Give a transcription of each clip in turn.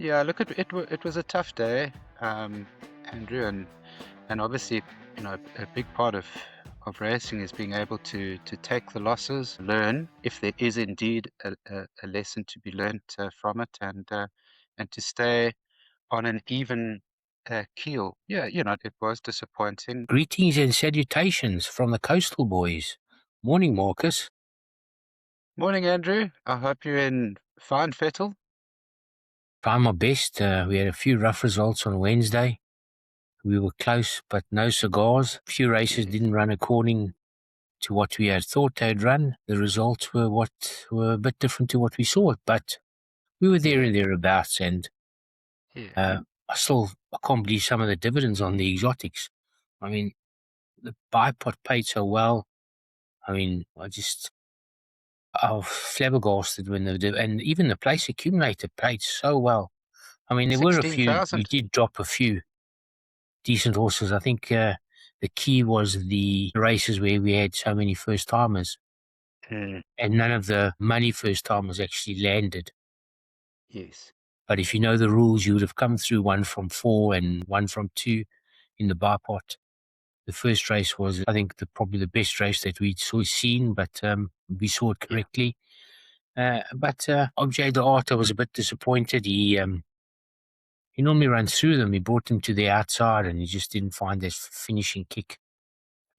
Yeah, look, it was a tough day, Andrew, and obviously, a big part of racing is being able to take the losses, learn if there is indeed a lesson to be learned from it, and to stay on an even keel. Yeah, it was disappointing. Greetings and salutations from the Coastal Boys. Morning, Marcus. Morning, Andrew. I hope you're in fine fettle. Trying my best. We had a few rough results on Wednesday. We were close, but no cigars. A few races Yes. didn't run according to what we had thought they'd run. The results were a bit different to what we thought, but we were there Yeah, and thereabouts. And yeah, I can't believe some of the dividends on the exotics. I mean, the bipod paid so well. I mean, I was flabbergasted when they did, and even the place accumulator played so well. I mean, there were a few, we 16,000. did drop a few decent horses. I think the key was the races where we had so many first timers, Mm, and none of the money first timers actually landed. yes. But if you know the rules, you would have come through one from 4 and one from 2 in the bipod. The first race was, I think, probably the best race that we'd seen, but we saw it Yeah, correctly. But Objet d'Arte was a bit disappointed. He normally runs through them. He brought them to the outside, and he just didn't find that finishing kick.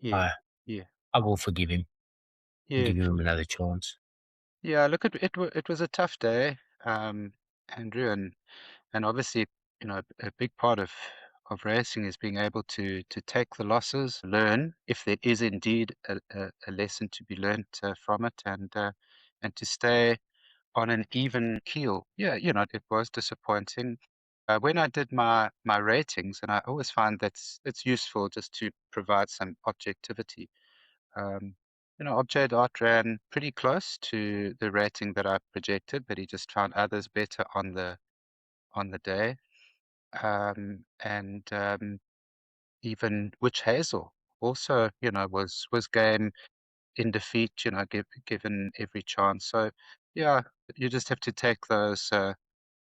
yeah, I yeah, I will forgive him and yeah. give him another chance. Yeah, look, it was a tough day, Andrew, and obviously, a big part of racing is being able to take the losses, learn if there is indeed a lesson to be learned from it, and to stay on an even keel. Yeah, it was disappointing. When I did my ratings, and I always find that's useful just to provide some objectivity. Um, Objet Art ran pretty close to the rating that I projected, but he just found others better on the day. And Even Witch Hazel also, was game in defeat, given every chance. So yeah, you just have to take those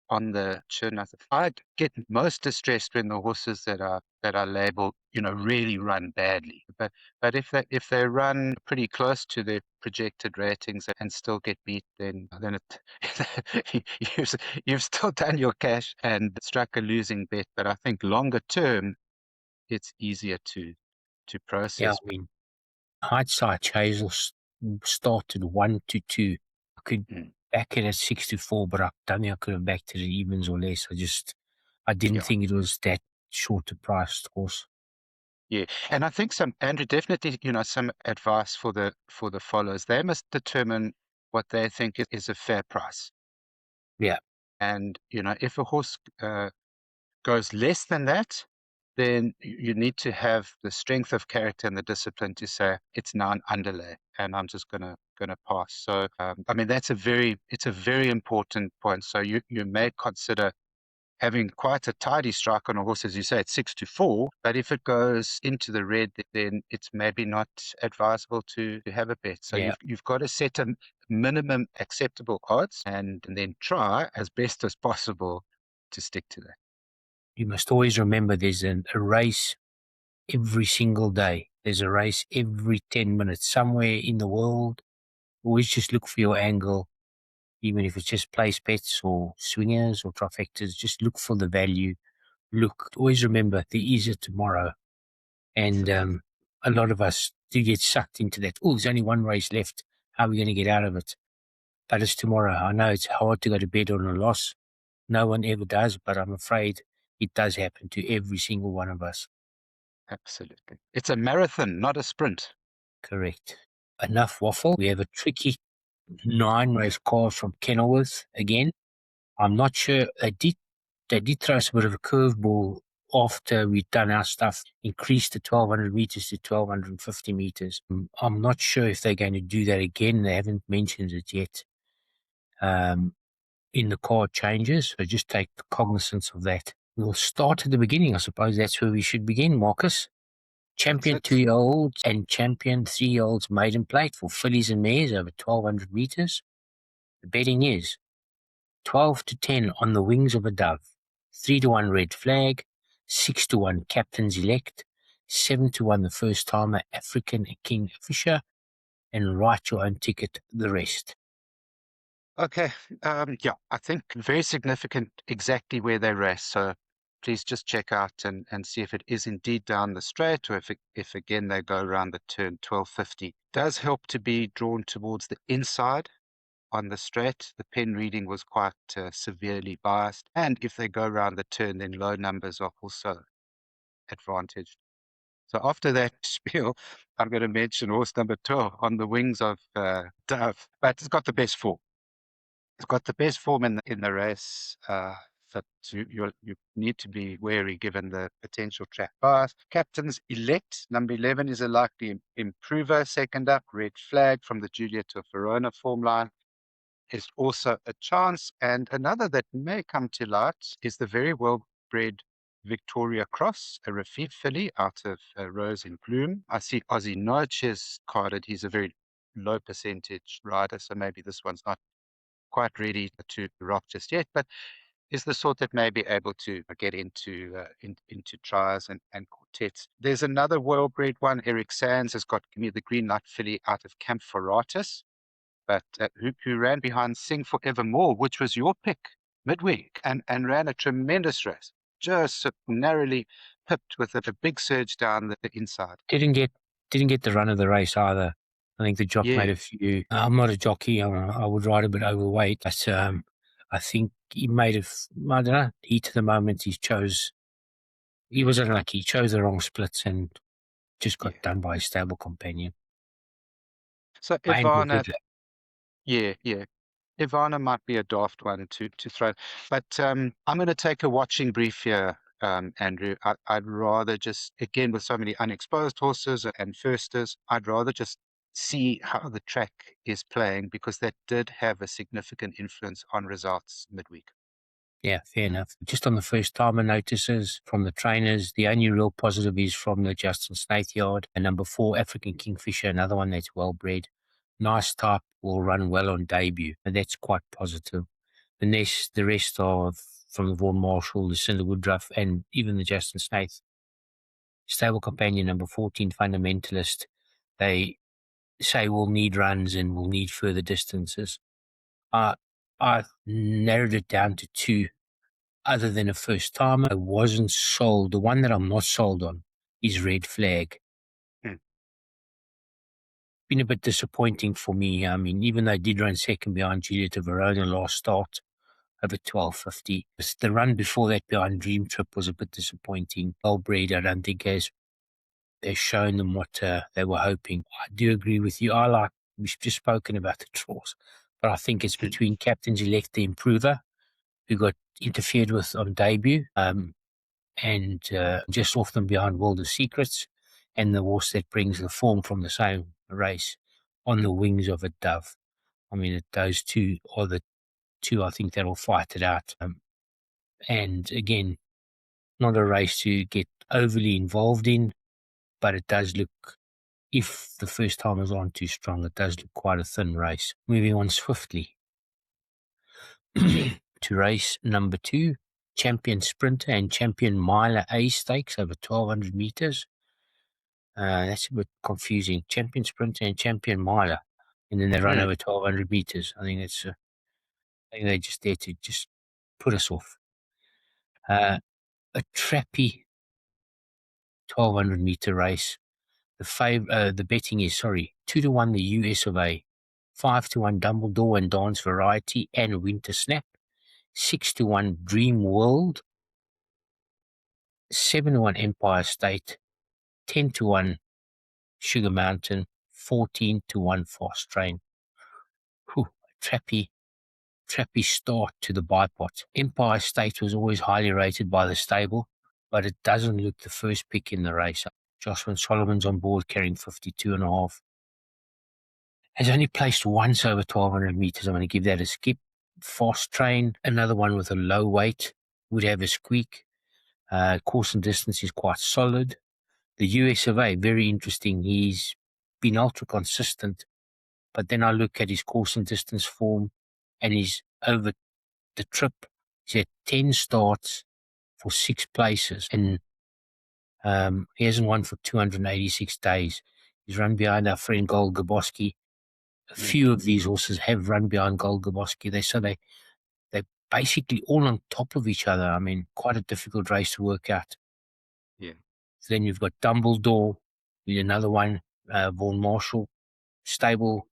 on the chin. I get most distressed when the horses that are labeled, really run badly. But if they run pretty close to their projected ratings and still get beat, then you've still done your cash and struck a losing bet. But I think longer term, it's easier to Yeah, process. I mean, hindsight, Hazel started 1-2. I could Mm, back it at 6-4, but I don't think I could have backed it at evens or less. I didn't yeah. think it was that short a priced horse. Yeah, and I think Andrew, definitely, some advice for the followers. They must determine what they think is a fair price. Yeah, And, if a horse goes less than that, then you need to have the strength of character and the discipline to say it's now an underlay, and I'm just gonna pass. So, I mean, it's a very important point. So you may consider having quite a tidy strike on a horse, as you say, at 6-4. But if it goes into the red, then it's maybe not advisable to have a bet. So yeah. you've got to set a minimum acceptable odds and then try as best as possible to stick to that. You must always remember there's a race every single day. There's a race every 10 minutes somewhere in the world. Always just look for your angle, even if it's just place bets or swingers or trifectas. Just look for the value. Always remember there is a tomorrow. And Absolutely. a lot of us do get sucked into that. Oh, there's only one race left. How are we going to get out of it? But it's tomorrow. I know it's hard to go to bed on a loss. No one ever does, but I'm afraid it does happen to every single one of us. Absolutely. It's a marathon, not a sprint. Correct. Enough waffle. We have a tricky 9 race course from Kenilworth again. I'm not sure. They did throw us a bit of a curveball after we'd done our stuff, increased the 1200 meters to 1250 meters. I'm not sure if they're going to do that again. They haven't mentioned it yet in the card changes, so just take cognizance of that. We'll start at the beginning. I suppose that's where we should begin, Marcus. That's Champion it. 2-year-olds and champion 3-year-olds maiden plate for fillies and mares over 1200 meters. The betting is 12-10 On the Wings of a Dove, 3-1 Red Flag, 6-1 Captain's Elect, 7-1 The First Timer African Kingfisher, and write your own ticket, the rest. Okay. Yeah, I think very significant exactly where they race. So please just check out and see if it is indeed down the straight or if again they go around the turn 1250. Does help to be drawn towards the inside on the straight. The pen reading was quite severely biased. And if they go around the turn, then low numbers are also advantaged. So after that spiel, I'm going to mention horse number 12 On the Wings of Dove, but it's got the best form. It's got the best form in the race. That you need to be wary given the potential track bias. Captain's Elect, number 11, is a likely improver. Second up, Red Flag from the Julia to Verona form line is also a chance. And another that may come to light is the very well bred Victoria Cross, a Rafif filly out of Rose in Bloom. I see Ozzy Noach is carded. He's a very low percentage rider, so maybe this one's not quite ready to rock just yet, but is the sort that may be able to get into trials and quartets. There's another well-bred one. Eric Sands has got Give Me the Green Light filly out of Camp Foratus, but who ran behind Sing Forevermore, which was your pick midweek, and ran a tremendous race, just narrowly pipped with a big surge down the inside. Didn't get the run of the race either. I think the jock made Yeah, a few. I'm not a jockey. I would ride a bit overweight, but I think he made I don't know. Heat of the moment, he was unlucky. He chose the wrong splits and just got yeah. done by his stable companion. So Andrew Ivana, Fiddler. yeah. Ivana might be a daft one to throw, but I'm going to take a watching brief here, Andrew. I'd rather just, again, with so many unexposed horses and firsters, I'd rather just see how the track is playing because that did have a significant influence on results midweek. Yeah, fair enough. Just on the first timer notices from the trainers, the only real positive is from the Justin Snaith yard. And number 4, African Kingfisher, another one that's well bred. Nice type, will run well on debut. And that's quite positive. The rest are from the Vaughan Marshall, the Cinder Woodruff, and even the Justin Snaith. Stable companion number 14, Fundamentalist. They say we'll need runs and we'll need further distances. I've narrowed it down to 2. Other than a first timer, I wasn't sold. The one that I'm not sold on is Red Flag. Hmm. Been a bit disappointing for me. I mean, even though I did run second behind Julia to Verona last start over 12.50, the run before that behind Dream Trip was a bit disappointing. Well bred, I don't think they've shown them what they were hoping. I do agree with you. We've just spoken about the draws, but I think it's between Captain's Elect, the improver, who got interfered with on debut, and just off them behind World of Secrets, and the horse that brings the form from the same race, On the Wings of a Dove. I mean, those two are the two I think that'll fight it out. And again, not a race to get overly involved in, but it does look, if the first timers aren't too strong, it does look quite a thin race. Moving on swiftly to race number 2, Champion Sprinter and Champion Miler A Stakes over 1,200 meters. That's a bit confusing. Champion Sprinter and Champion Miler, and then they run Hmm. over 1,200 meters. I think they're just there to just put us off. A trappy 1,200 meter race. The betting is 2-1 the US of A, 5-1 Dumbledore and Dance Variety and Winter Snap, 6-1 Dream World, 7-1 Empire State, 10-1 Sugar Mountain, 14-1 Fast Train. Whew, trappy start to the bipot. Empire State was always highly rated by the stable, but it doesn't look the first pick in the race. Jocelyn Solomon's on board carrying 52.5. Has only placed once over 1,200 meters. I'm going to give that a skip. Fast Train, another one with a low weight, would have a squeak. Course and distance is quite solid. The US of A, very interesting. He's been ultra consistent, but then I look at his course and distance form and he's over the trip. He had 10 starts for 6 places, and he hasn't won for 286 days. He's run behind our friend Gold Gaboski. A Mm, few of these horses have run behind Gold Gaboski. They're basically all on top of each other. I mean, quite a difficult race to work out. yeah. So then you've got Dumbledore, with another one, Vaughan Marshall, stable,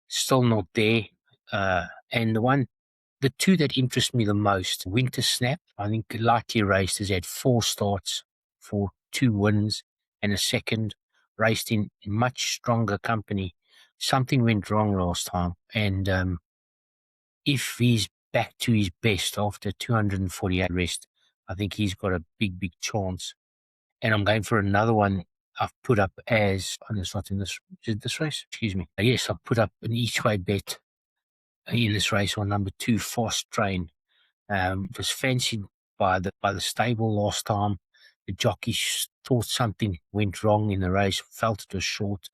still not there. And the two that interest me the most, Winter Snap, I think lightly raced, has had 4 starts for 2 wins and a second, raced in much stronger company. Something went wrong last time, and if he's back to his best after 248 rest, I think he's got a big, big chance. And I'm going for another one I've put up as, oh, it's not in this, is it this race? Excuse me. Yes, I've put up an each way bet in this race on number 2, Fast Train. Was fancied by the stable last time. The jockey thought something went wrong in the race, felt it was short.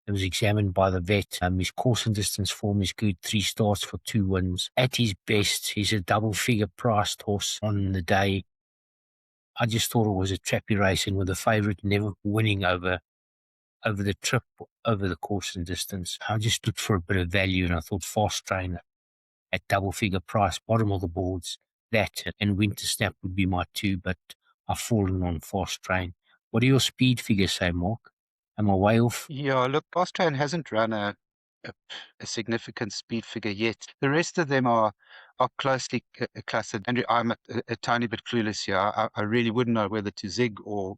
It was examined by the vet. His course and distance form is good, 3 starts for 2 wins. At his best, he's a double figure priced horse on the day. I just thought it was a trappy race, and with the favourite never winning over the trip, over the course and distance, I just looked for a bit of value, and I thought Fast Train at double figure price, bottom of the boards, that and Winter Snap would be my two, but I've fallen on Fast Train. What do your speed figures say, Mark? Am I way off? Yeah, look, Austrian hasn't run a, a significant speed figure yet. The rest of them are closely clustered. Andrew, I'm a tiny bit clueless here. I really wouldn't know whether to zig or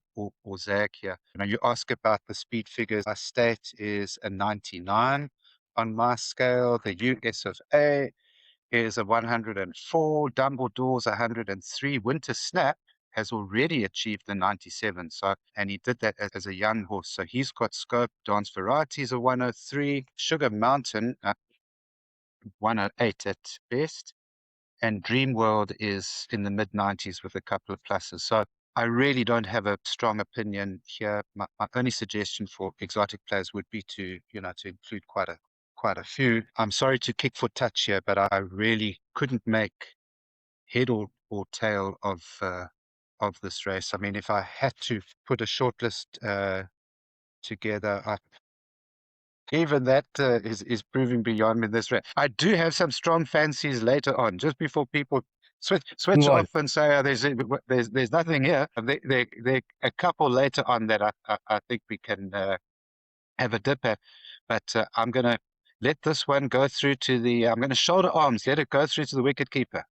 zag here. You know, you ask about the speed figures. My state is a 99 on my scale. The US of A is a 104. Dumbledore's 103. Winter Snap has already achieved the 97. So, and he did that as a young horse. So he's got scope. Dance Varieties a 103. Sugar Mountain, 108 at best. And Dream World is in the mid 90s with a couple of pluses. So I really don't have a strong opinion here. My only suggestion for exotic players would be to include quite a few. I'm sorry to kick for touch here, but I really couldn't make head or tail of this race. I mean, if I had to put a short list together, even that is proving beyond me this race. I do have some strong fancies later on, just before people switch Move on. off and say, oh, there's nothing here. There a couple later on that I think we can have a dip at, but I'm gonna let this one go through to the. I'm gonna shoulder arms. Let it go through to the wicket keeper.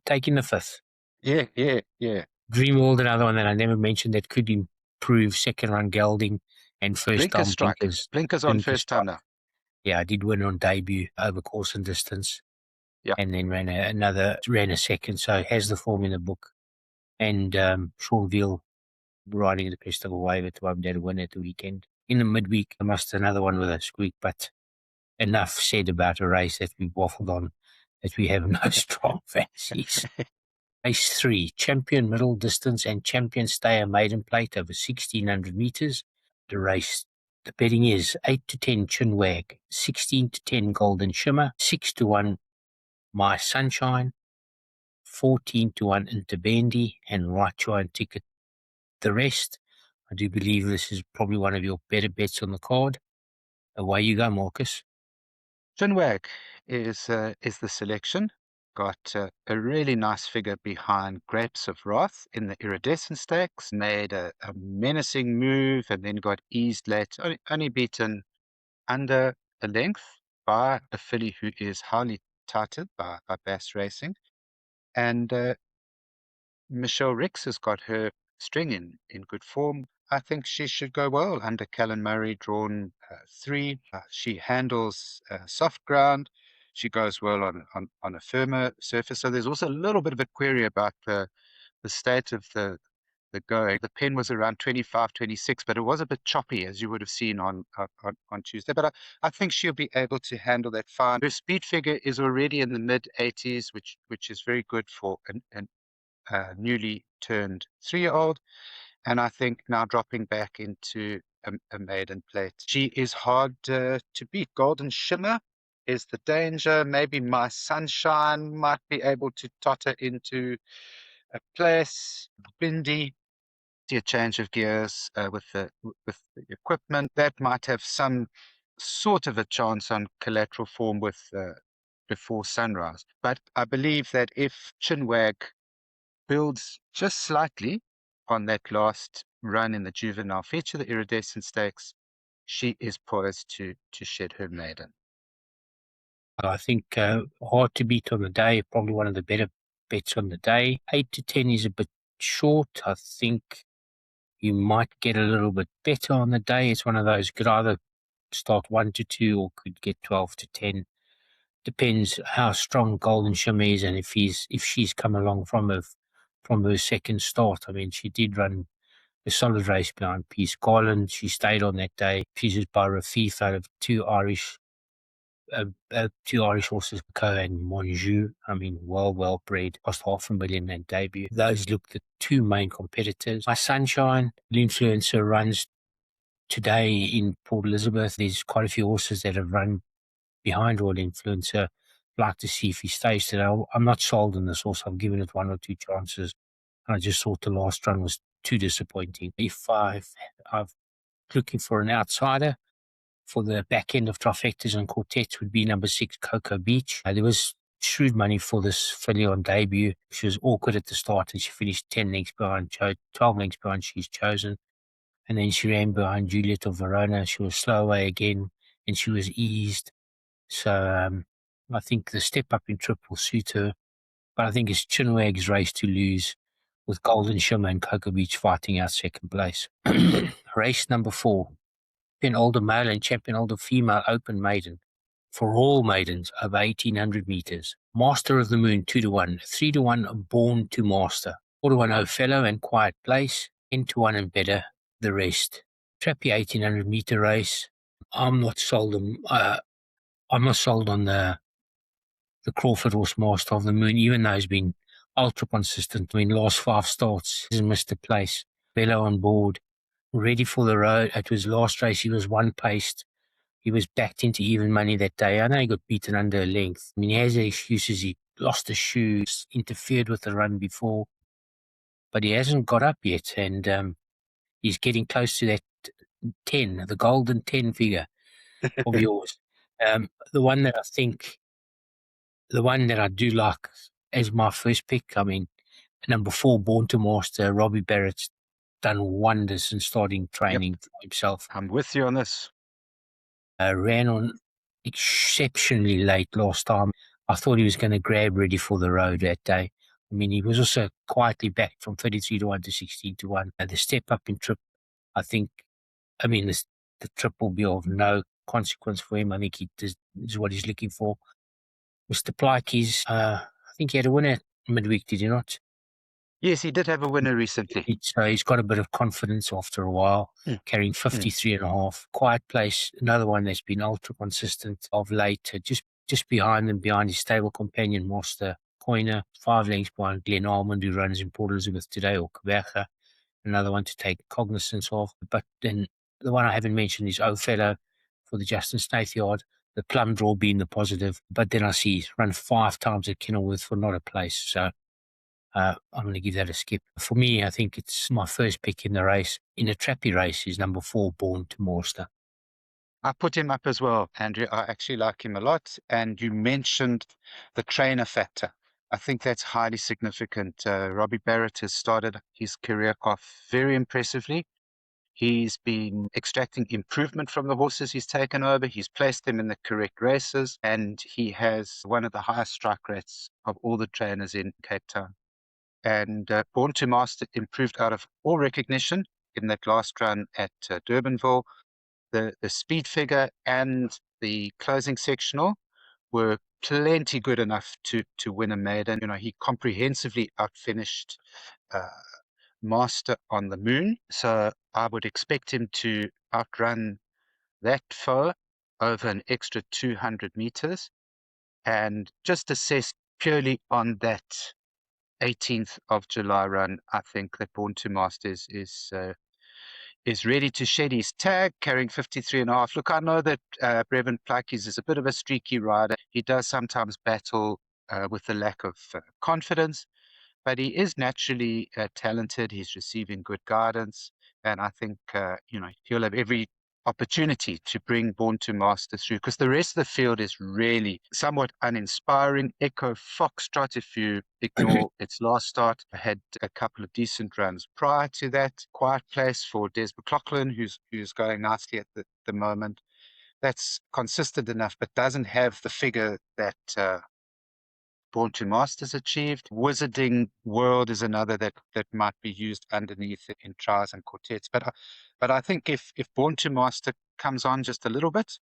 Taking the fifth. Yeah, yeah, yeah. Dreamworld, another one that I never mentioned that could improve, second run gelding and first Blinker time strike. Blinkers on blinker first time strike. now. Yeah, I did win on debut over course and distance, Yeah. and then ran a second, so has the form in the book. And Sean Veal riding the best of a wave to won't to win at the weekend. In the midweek, I must another one with a squeak, but enough said about a race that we waffled on, that we have no strong fancies. Race 3, champion middle distance and champion stayer maiden plate over 1600 metres. The betting is 8 to 10 Chinwag, 16 to 10 Golden Shimmer, 6 to 1 My Sunshine, 14 to 1 Interbendi, and Right Giant Ticket. The rest, I do believe this is probably one of your better bets on the card. Away you go, Marcus. Chinwag is the selection. Got a really nice figure behind Grapes of Wrath in the Iridescent Stakes. Made a menacing move and then got eased late. Only beaten under a length by a filly who is highly touted by Bass Racing. And Michelle Ricks has got her string in good form. I think she should go well under Callan Murray, drawn 3. She handles soft ground. She goes well on a firmer surface. So there's also a little bit of a query about the state of the going. The pen was around 25, 26, but it was a bit choppy, as you would have seen on Tuesday. But I think she'll be able to handle that fine. Her speed figure is already in the mid 80s, which is very good for an newly turned 3-year-old, and I think now dropping back into a maiden plate. She is hard to beat. Golden Shimmer is the danger. Maybe my sunshine might be able to totter into a place. Bindi, see a change of gears with the equipment that might have some sort of a chance on collateral form with before sunrise. But I believe that if Chinwag builds just slightly on that last run in the juvenile feature, the iridescent stakes, she is poised to shed her maiden. I think hard to beat on the day, probably one of the better bets on the day. 8 to 10 is a bit short. I think you might get a little bit better on the day. It's one of those, could either start 1 to 2 or could get 12 to 10. Depends how strong Golden Shimmer is and if she's come along from her second start. I mean, she did run a solid race behind Peace Garland. She stayed on that day. She's just by Rafif out of two Irish horses, Co and Monjou. I mean, well bred. Cost $500,000 that debut. Those look the two main competitors. My Sunshine, the influencer, runs today in Port Elizabeth. There's quite a few horses that have run behind Royal Influencer. Like to see if he stays today. I'm not sold on this horse. I've given it one or two chances. I just thought the last run was too disappointing. If I'm looking for an outsider for the back end of trifectas and quartets, would be number 6, Cocoa Beach. There was shrewd money for this filly on debut. She was awkward at the start and she finished 10 lengths behind, 12 lengths behind She's Chosen. And then she ran behind Juliet of Verona. She was slow away again and she was eased. So I think the step up in trip will suit her. But I think it's Chinwag's race to lose, with Golden Shimmer and Cocoa Beach fighting out second place. Race number 4, Champion Older Male and Champion Older Female Open Maiden. For all maidens over 1800 meters. Master of the Moon 2 to 1, 3 to 1 Born to Master, 4 to 1 Othello and Quiet Place, 10 to 1 and better the rest. Trappy 1800 meter race. I'm not sold on. I'm not sold on the Crawford horse, Master of the Moon, even though he's been ultra consistent. I mean, last 5 starts, he's missed a place. Bello on board, ready for the road. At his last race, he was one paced. He was backed into even money that day. I know he got beaten under a length. I mean, he has the excuses. He lost a shoe, interfered with the run before, but he hasn't got up yet. And he's getting close to that 10, the golden 10 figure of yours. The one that I think, the one that I do like as my first pick, I mean, number 4, Born to Master, Robbie Barrett's done wonders in starting Yep, training for himself. I'm with you on this. Ran on exceptionally late last time. I thought he was going to grab ready for the road that day. I mean, he was also quietly back from 33 to 1 to 16 to 1. The step up in trip, I think, I mean, the trip will be of no consequence for him. I think this is what he's looking for. Mr. Plyke's, I think he had a winner midweek, did he not? Yes, he did have a winner recently. So he's got a bit of confidence after a while, Mm. carrying 53.5. Quiet Place, another one that's been ultra consistent of late, just behind him, behind his stable companion, Master Coiner, 5 lengths behind Glenn Almond, who runs in Port Elizabeth today, or Quebeca, another one to take cognizance of. But then the one I haven't mentioned is Othello for the Justin Snaith yard, the plum draw being the positive. But then I see he's run 5 times at Kenilworth for not a place. So I'm going to give that a skip. For me, I think it's my first pick in the race. In a trappy race is number 4, Born to Master. I put him up as well, Andrew. I actually like him a lot. And you mentioned the trainer factor. I think that's highly significant. Robbie Barrett has started his career off very impressively. He's been extracting improvement from the horses he's taken over. He's placed them in the correct races, and he has one of the highest strike rates of all the trainers in Cape Town. And Born to Master improved out of all recognition in that last run at Durbanville. The speed figure and the closing sectional were plenty good enough to win a maiden. You know, he comprehensively outfinished uh, Master on the Moon. So I would expect him to outrun that foe over an extra 200 meters, and just assess purely on that 18th of July run. I think that Born to Master is is ready to shed his tag, carrying 53.5. Look, I know that Brevin Pluckies is a bit of a streaky rider. He does sometimes battle with the lack of confidence, but he is naturally talented. He's receiving good guidance, and I think he'll have every opportunity to bring Born to Master through, because the rest of the field is really somewhat uninspiring. Echo Foxtrot, if you ignore its last start, had a couple of decent runs prior to that. Quiet Place for Des McLaughlin, who's going nicely at the moment. That's consistent enough, but doesn't have the figure that Born to Masters achieved. Wizarding World is another that might be used underneath it in tries and quartets. But I think if Born to Master comes on just a little bit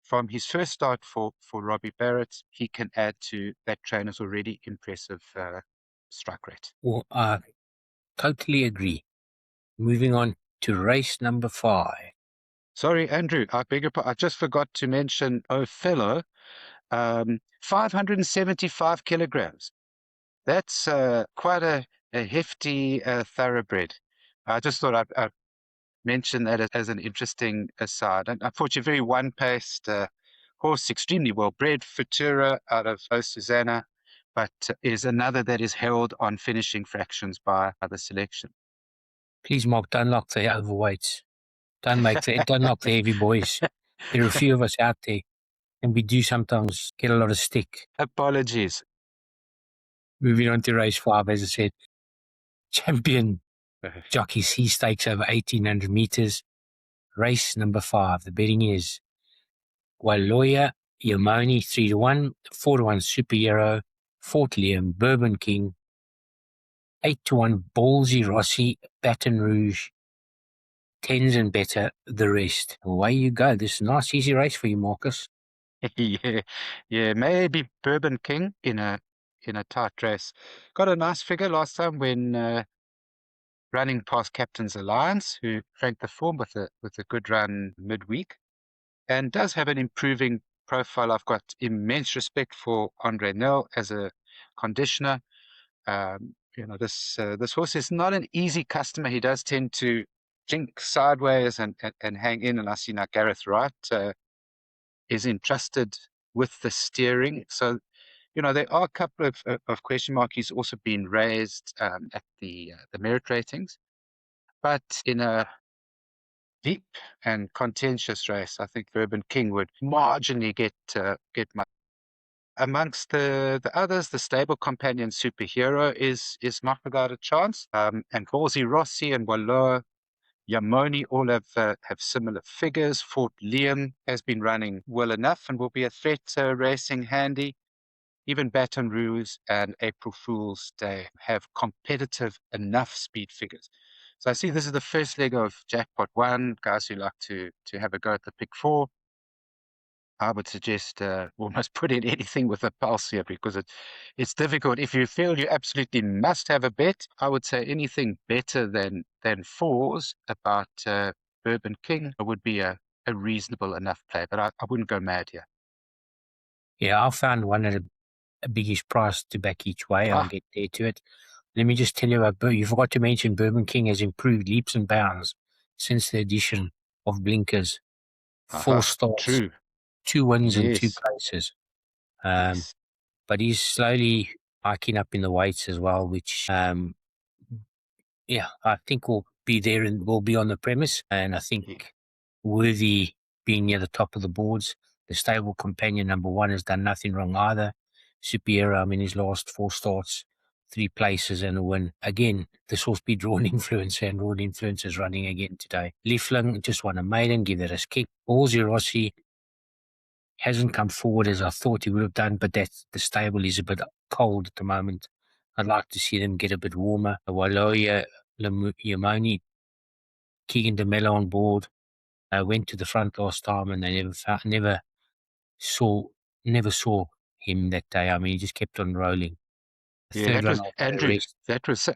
from his first start for Robbie Barrett, he can add to that trainer's already impressive strike rate. Well, I totally agree. Moving on to race number 5. Sorry, Andrew, I beg your pardon. I just forgot to mention Othello, 575 kilograms. That's quite a hefty thoroughbred. I just thought I'd mention that as an interesting aside. And unfortunately, very one-paced horse, extremely well-bred, Futura out of O Susanna, but is another that is held on finishing fractions by the selection. Please, Mark, don't lock the overweights. Don't knock the heavy boys. There are a few of us out there, and we do sometimes get a lot of stick. Apologies. Moving on to race 5, as I said, champion Jockey C Stakes over 1,800 meters. Race number 5. The betting is Waloya Yomoni 3-1, 4-1 Superhero, 4 Liam Bourbon King, 8-1 Ballsy Rossi Baton Rouge, 10s and better the rest. Away you go. This is a nice easy race for you, Marcus. Yeah, maybe Bourbon King in a tight race. Got a nice figure last time when running past Captain's Alliance, who franked the form with a good run midweek, and does have an improving profile. I've got immense respect for Andre Nel as a conditioner. This horse is not an easy customer. He does tend to jink sideways and hang in. And I see now Gareth Wright is entrusted with the steering. So, there are a couple of question marks. He's also been raised at the merit ratings. But in a deep and contentious race, I think Bourbon King would marginally get my. Amongst the others, the stable companion Superhero is not without a chance. And Ballsy Rossi and Walloa Yamoni all have similar figures. Fort Liam has been running well enough and will be a threat racing handy. Even Baton Rouge and April Fool's Day have competitive enough speed figures. So I see this is the first leg of Jackpot 1. Guys who like to have a go at the pick 4. I would suggest almost put in anything with a pulse here, because it's difficult. If you feel you absolutely must have a bet, I would say anything better than 4s about Bourbon King would be a reasonable enough play, but I wouldn't go mad here. Yeah, I found one at a biggish price to back each way. I'll get there to it. Let me just tell you about you forgot to mention Bourbon King has improved leaps and bounds since the addition of blinkers. 4 starts, True. 2 wins and 2 Yes. places. Yes. But he's slowly hiking up in the weights as well, which I think will be there and will be on the premise. And I think worthy being near the top of the boards. The stable companion number 1 has done nothing wrong either. Superhero, his last 4 starts, 3 places and a win. Again, this will be drawn influencer, and drawn influencer is running again today. Liefling just won a maiden, give that a kick. Ballsy Rossi hasn't come forward as I thought he would have done, but that's the stable is a bit cold at the moment. I'd like to see them get a bit warmer. Waloya Yamoni, Keegan DeMello on board. Went to the front last time, and they never saw him that day. He just kept on rolling. The Yeah, third that run was after a Andrew. rest. That was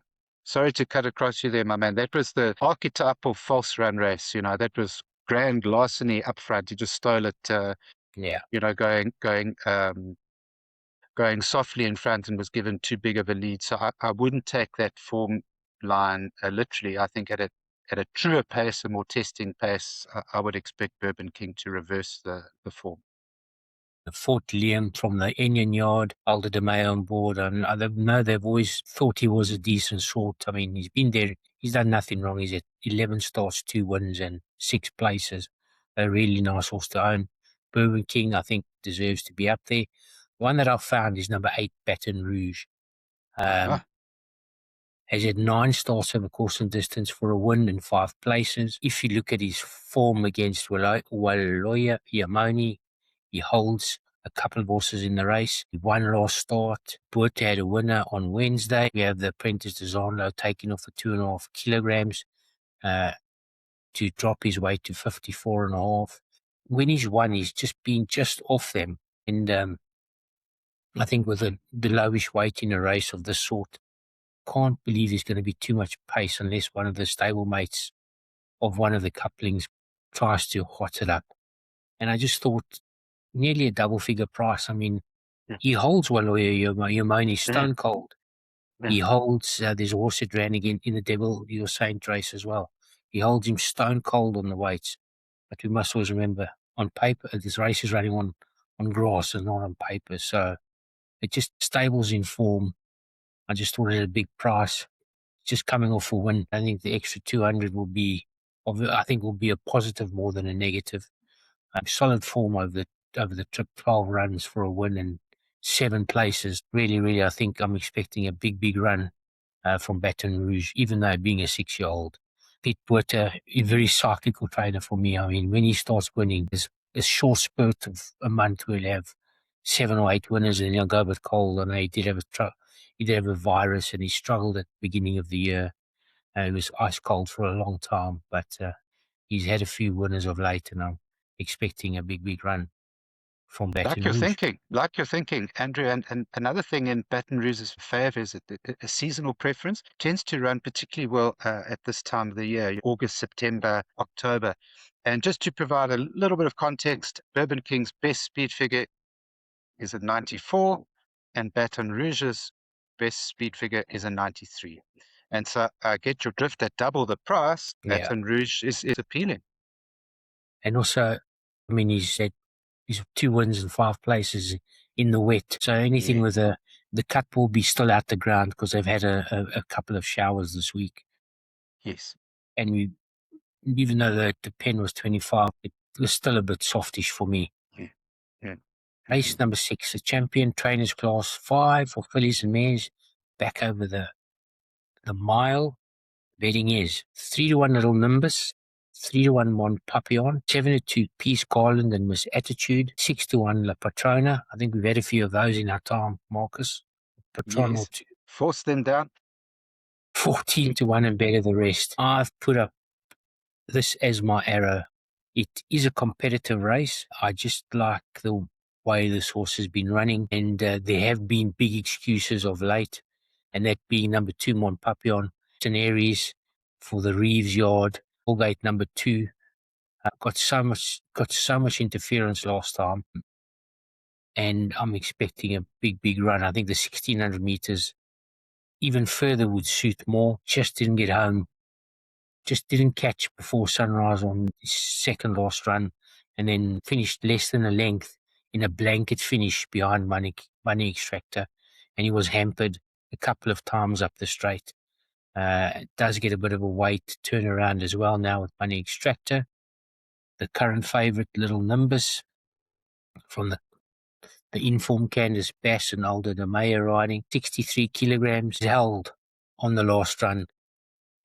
sorry to cut across you there, my man. That was the archetypal false run race. That was grand larceny up front. He just stole it. Yeah, Going softly in front and was given too big of a lead. So I wouldn't take that form line literally. I think at at a truer pace, a more testing pace, I would expect Bourbon King to reverse the form. Fort Liam from the Onion Yard, Aldo de May on board, and I know they've always thought he was a decent sort. I mean, he's been there, he's done nothing wrong. He's at 11 starts, 2 wins, and 6 places. A really nice horse to own. Bourbon King, I think, deserves to be up there. One that I've found is number 8, Baton Rouge. Uh-huh. Has had 9 starts over course and distance for a win in 5 places. If you look at his form against Waloya Yamoni, he holds a couple of horses in the race. He won last start. Buerta had a winner on Wednesday. We have the apprentice Dzonlo taking off the 2.5 kilograms to drop his weight to 54.5. When he's won, he's just been just off them. And I think with the lowish weight in a race of this sort, can't believe there's going to be too much pace unless one of the stablemates of one of the couplings tries to hot it up. And I just thought nearly a double figure price. I mean, Yeah. he holds Yomoni Yeah. stone cold. Yeah. He holds, there's a horse that ran again in the Devil Your Saint race as well. He holds him stone cold on the weights. But we must always remember, on paper, this race is running on grass and not on paper. So it just stables in form. I just thought it had a big price. Just coming off a win. I think the extra 200 will be, I think will be a positive more than a negative. Solid form over the trip, 12 runs for a win and 7 places. Really, really, I think I'm expecting a big run from Baton Rouge, even though being a 6-year-old. Pete Buerta, a very cyclical trainer for me. I mean, when he starts winning, there's a short spurt of a month where he'll have 7 or 8 winners and he'll go a bit cold. And he did have a virus and he struggled at the beginning of the year. He was ice cold for a long time, but he's had a few winners of late, and I'm expecting a big run from Baton Rouge. Like you're thinking, Andrew, and another thing in Baton Rouge's favor is that a seasonal preference tends to run particularly well at this time of the year, August, September, October. And just to provide a little bit of context, Bourbon King's best speed figure is a 94, and Baton Rouge's best speed figure is a 93. And so get your drift at double the price. Yeah, Baton Rouge is appealing. and also, I mean, he's 2 wins and 5 places in the wet. So anything Yeah. with the cut will be still out the ground because they've had a couple of showers this week. Yes. And even though the pen was 25, it was still a bit softish for me. Yeah. Yeah. Race number 6, the champion trainers class 5 for fillies and mares, back over the mile. Betting is 3-1 Little Nimbus, 3-1 Mont Papillon, 7-2 Peace Garland and Miss Attitude, 6-1 La Patrona. I think we've had a few of those in our time, Marcus. Patron or Yes. two. Force them down. 14-1 and better the rest. I've put up this as my arrow. It is a competitive race. I just like the way this horse has been running, and there have been big excuses of late, and that being number 2 Mont Papillon, Aries for the Reeves Yard, Holgate number 2. Got so much interference last time, and I'm expecting a big run. I think the 1600 meters even further would suit more. Just didn't get home. Just didn't catch before sunrise on his second last run, and then finished less than a length in a blanket finish behind Money Extractor, and he was hampered a couple of times up the straight. It does get a bit of a weight turnaround as well now with Money Extractor. The current favourite, Little Nimbus, from the informed Candice Bass and Aldo de Meyer riding, 63 kilograms, held on the last run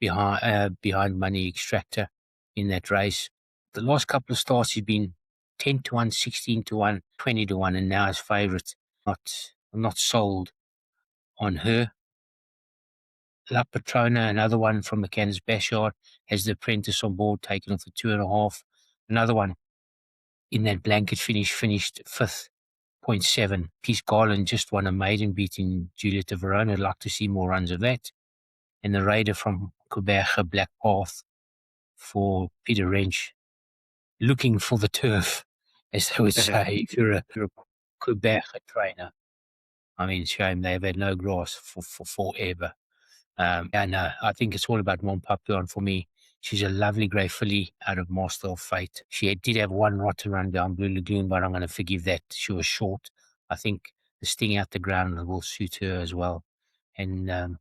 behind Money Extractor in that race. The last couple of starts he's been 10-1, 16-1, 20-1, and now his favourite. I'm not sold on her. La Patrona, another one from the Candice Bass yard, has the apprentice on board, taken off the 2.5. Another one in that blanket finish, finished 5th. 0.7. Peace Garland just won a maiden beating Juliet de Verona. I'd like to see more runs of that. And the Raider from Quebec, Black Path for Peter Wrench, looking for the turf, as they would say, if you're a Quebec trainer. I mean, shame they've had no grass for forever. I think it's all about Mont Papillon for me. She's a lovely grey filly out of Master of Fate. She did have one rotten run down Blue Lagoon, but I'm going to forgive that. She was short. I think the sting out the ground will suit her as well. And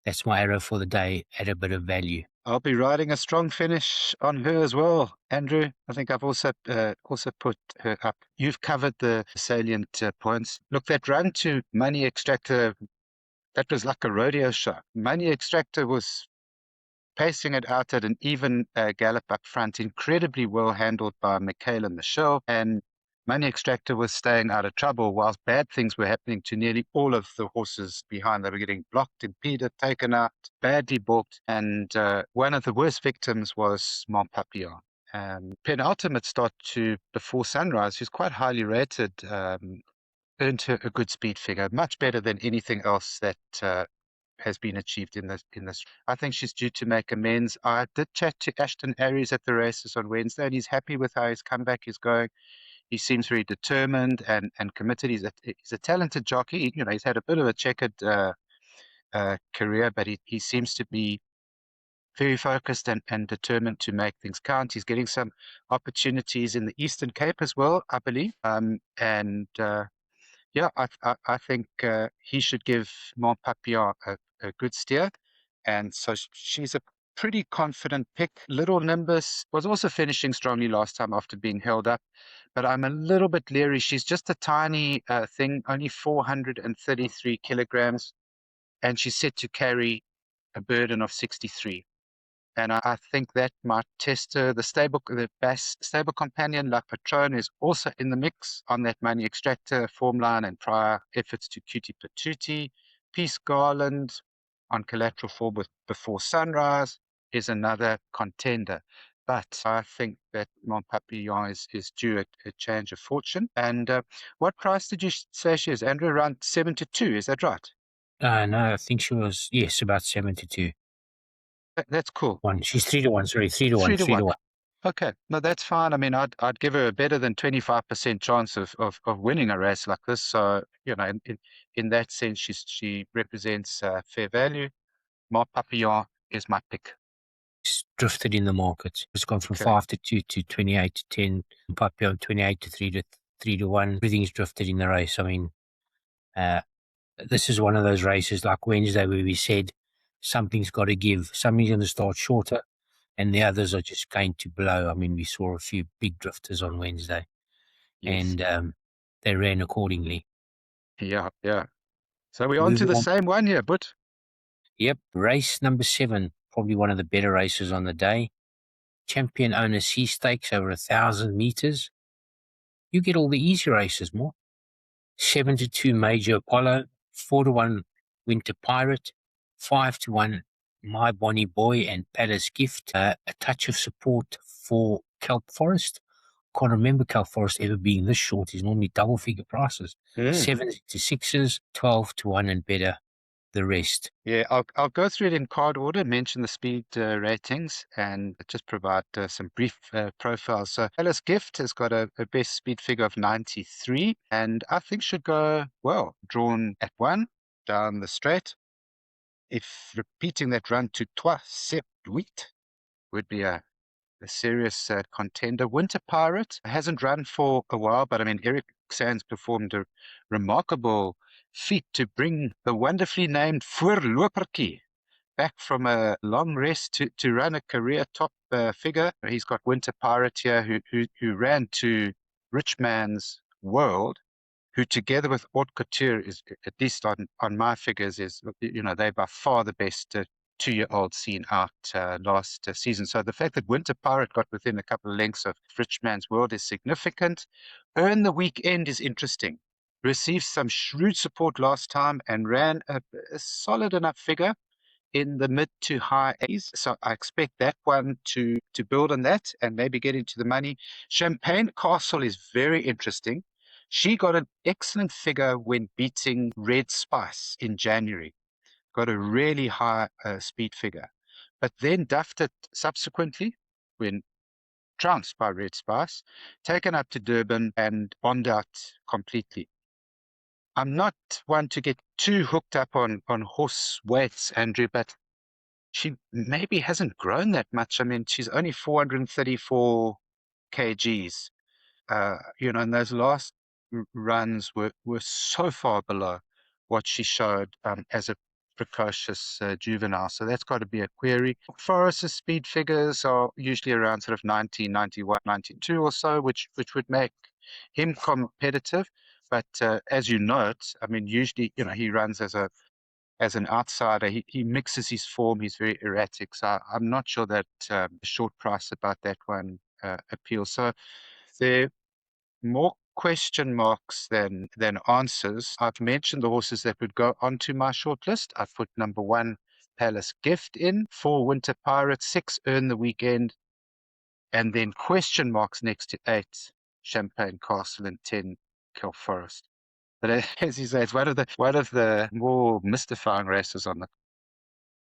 that's my arrow for the day at a bit of value. I'll be riding a strong finish on her as well, Andrew. I think I've also put her up. You've covered the salient points. Look, that run to Money Extractor, that was like a rodeo show. Money Extractor was pacing it out at an even gallop up front, incredibly well handled by Michaela Michelle, and Money Extractor was staying out of trouble whilst bad things were happening to nearly all of the horses behind. They were getting blocked, impeded, taken out, badly balked, and one of the worst victims was Mont Papillon. Penultimate start to Before Sunrise, who's quite highly rated, earned her a good speed figure, much better than anything else that has been achieved in this. I think she's due to make amends. I did chat to Ashton Aries at the races on Wednesday, and he's happy with how his comeback is going. He seems very determined and committed. He's a talented jockey. He's had a bit of a checkered career, but he seems to be very focused and determined to make things count. He's getting some opportunities in the Eastern Cape as well, I believe. Yeah, I think he should give Mont Papillon a good steer. And so she's a pretty confident pick. Little Nimbus was also finishing strongly last time after being held up, but I'm a little bit leery. She's just a tiny thing, only 433 kilograms, and she's set to carry a burden of 63. And I think that might test her. The best stable companion, La Patronne, is also in the mix on that Money Extractor form line and prior efforts to Cutie Patootie. Peace Garland on collateral form with Before Sunrise is another contender. But I think that Mont Papillon is due a change of fortune. And what price did you say she is, Andrew? Around 7-2, is that right? No, I think she was, yes, about 7-2. That's cool. One. She's 3-1, sorry, 3-1, 3-1. 3-1. Okay, no, that's fine. I mean, I'd give her a better than 25% chance of winning a race like this. So, in that sense, she represents fair value. Mont Papillon is my pick. It's drifted in the market. It's gone from Okay. 5-2 to 28-10. Papillon 28-3 to 3-1. Everything's drifted in the race. I mean, this is one of those races like Wednesday where we said something's got to give. Something's going to start shorter, and the others are just going to blow. I mean, we saw a few big drifters on Wednesday, Yes. and they ran accordingly. Yeah, yeah. So we're on to Moving the on. same one here, but Yep, race number 7, probably one of the better races on the day. Champion Owner Sea Stakes over 1,000 meters. You get all the easy races more. 7-2 Major Apollo, 4-1 Winter Pirate, 5-1 My Bonnie Boy and Palace Gift. A touch of support for Kelp Forest. Can't remember Kelp Forest ever being this short. He's normally double figure prices. 7-6s, 12-1 and better. The rest. yeah, I'll go through it in card order, mention the speed ratings, and just provide some brief profiles. So Alice Gift has got a best speed figure of 93, and I think should go well. Drawn at 1 down the straight. If repeating that run to Trois Sept Huit would be a serious contender. Winter Pirate hasn't run for a while, but I mean, Eric Sands performed a remarkable feat to bring the wonderfully named Voorlopertjie back from a long rest to run a career top figure. He's got Winter Pirate here who ran to Rich Man's World, who together with Haute Couture is, at least on my figures, is, they're by far the best 2-year-old seen out last season. So the fact that Winter Pirate got within a couple of lengths of Rich Man's World is significant. Earn the Weekend is interesting. Received some shrewd support last time and ran a solid enough figure in the mid to high 80s. So I expect that one to build on that and maybe get into the money. Champagne Castle is very interesting. She got an excellent figure when beating Red Spice in January. Got a really high speed figure, but then duffed it subsequently when trounced by Red Spice, taken up to Durban and bombed out completely. I'm not one to get too hooked up on horse weights, Andrew, but she maybe hasn't grown that much. I mean, she's only 434 kgs. And those last runs were so far below what she showed as a precocious juvenile. So that's got to be a query. Forrest's speed figures are usually around sort of 90, 91, 92 or so, which would make him competitive. But as you note, I mean, usually, he runs as an outsider. He mixes his form. He's very erratic. So I'm not sure that short price about that one appeals. So there more question marks than answers. I've mentioned the horses that would go onto my shortlist. I've put number 1, Palace Gift in, 4, Winter Pirate, 6, Earn the Weekend, and then question marks next to 8, Champagne Castle, and 10, Kill Forest. But as you say, it's one of the more mystifying races on the.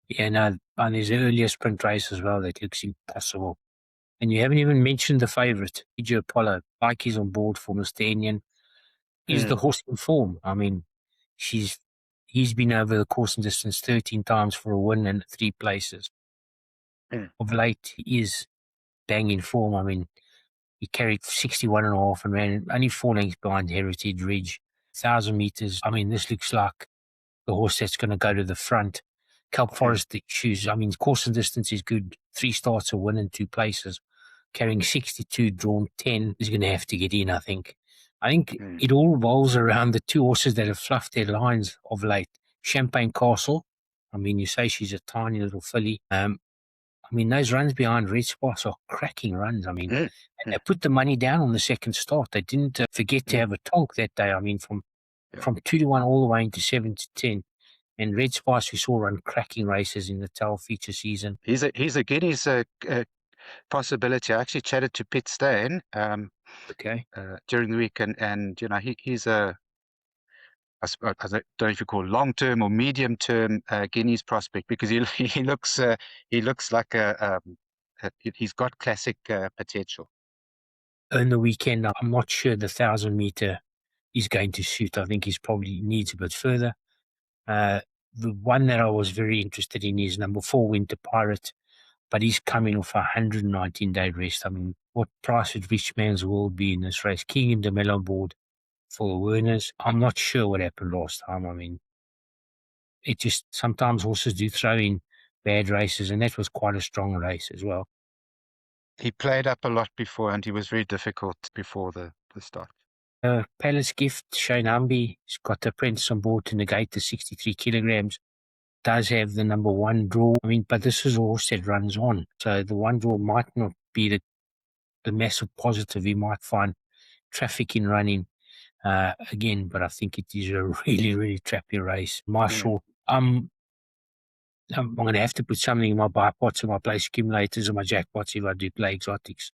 Yeah, no, and there's the earlier sprint race as well that looks impossible. And you haven't even mentioned the favourite, Fiji Apollo. Like he's on board for Mr. Enyan. Is the Mm, horse in form? I mean, he's been over the course and distance 13 times for a win and 3 places. mm, Of late, he is bang in form. I mean, he carried 61 and a half and ran only 4 lengths behind Heritage Ridge. 1,000 metres. I mean, this looks like the horse that's going to go to the front. Kelp mm, Forest, the shoes. I mean, course and distance is good. 3 starts, a win and 2 places. Carrying 62, drawn 10 is going to have to get in, I think. I think mm. it all revolves around the 2 horses that have fluffed their lines of late. Champagne Castle. I mean, you say she's a tiny little filly. I mean, those runs behind Red Spots are cracking runs. I mean, Mm, they mm, put the money down on the second start. They didn't forget to mm. have a tonk that day. I mean, Yeah. from 2-1 all the way into 7-10. And Red Spice, we saw run cracking races in the Tail feature season. He's a Guineas possibility. I actually chatted to Pitt Stain Okay. during the week, and he's a I don't know if you call long-term or medium-term Guineas prospect, because he looks like he's got classic potential. In the weekend, I'm not sure the 1,000 meter is going to suit. I think he's probably needs a bit further. Uh, the one that I was very interested in is number 4, Winter Pirate, but he's coming off a 119-day rest. I mean, what price would Rich Man's World be in this race? King and DeMello on board for the Werners. I'm not sure what happened last time. I mean, it just sometimes horses do throw in bad races, and that was quite a strong race as well. He played up a lot before, and he was very difficult before the start. Palace Gift, Shane Humby, has got the apprentice on board to negate the 63 kilograms. Does have the number 1 draw. I mean, but this is a horse that runs on. So the 1 draw might not be the massive positive. He might find traffic in running again, but I think it is a really, really trappy race. My Mm. short, I'm going to have to put something in my buy pots and my place accumulators and my jackpots if I do play exotics.